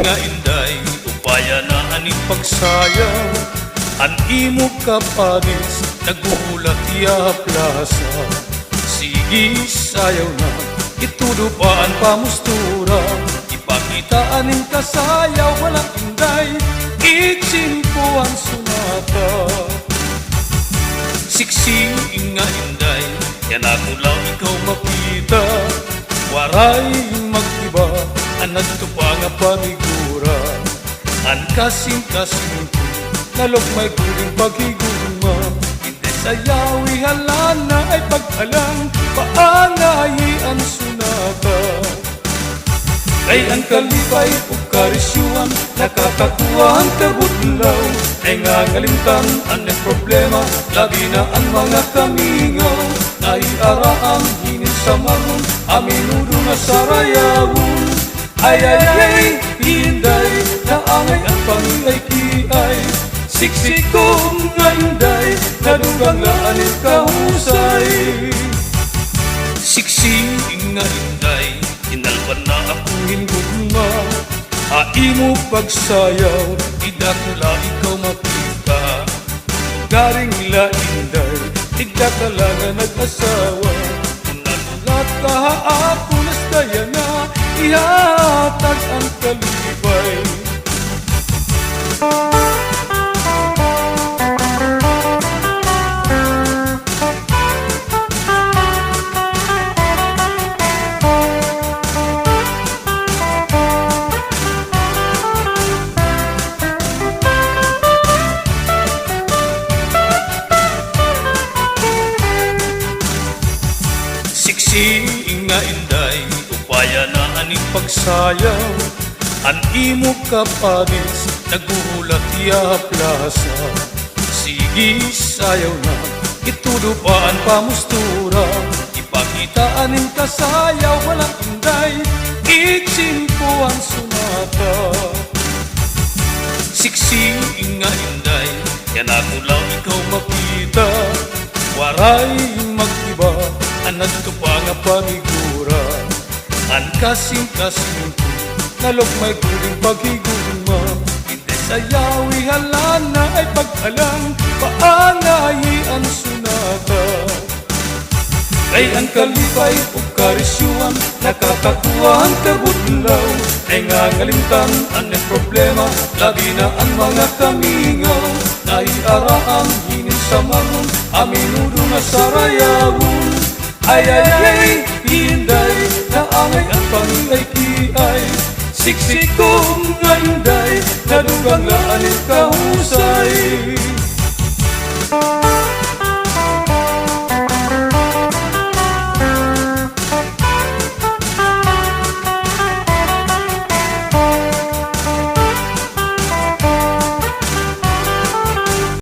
nga inday, upaya na aning pagsayaw. An imo kapanis, nagulat iya plasa. Sige, sayaw na, itudupaan pamustura. Ipakita aning kasayaw, walang inday, itsimpo ang sunata. Siksi nga inday, yan ako lang ikaw makita. Waray mag-iba, anad ka pa nga panigura. An kasing-kasing ko, nalok may kuling paghiguma. Hindi sayawi halana ay pag-alang, paangayi ang sunata. Kay ang kalipay o karisyuan, nakakakuha ang kabutlaw. Ay nga ngalimtan, anong problema, labi na ang mga kamingaw. Naiaraang hinin sa magun, aminudo na sarayawon. Ay, hinday, naangay ang pangingay-kiay. Siksikong nga hinday, nadugang laanin kahusay. Siksing nga hinday, inalwan na akong hingugma. Aimo pagsayaw, idakula ikaw makita. Garing la hinday, idakala na nag-asawa. Nagulat ka haapon, nastaya na, ihatag ang kalibay. Siksi nga inday, upaya na aning pagsayaw. An imo kapanis, nagulat iya plasa. Sige, sayaw na, itudupaan pamustura. Ipakita aning kasayaw, walang inday, itsimpo ang sunata. Siksi nga inday, yan ako lang ikaw makita. Waray mag-iba, anad ka pa nga panigura. An kasing-kasing ko, nalok may kuling paghiguma. Hindi sayawi halana ay pag-alang, paangayi ang sunata. Kay ang kalipay o karisyuan, nakakakuha ang kabutlaw. Ay nga ngalimtan, anong problema, labi na ang mga kamingaw. Naiaraang hinin sa magun, aminudo na sarayawon. Ay, hinday, naangay ang pangingay-kiay. Siksikong nga hinday, nadugang laanin kahusay.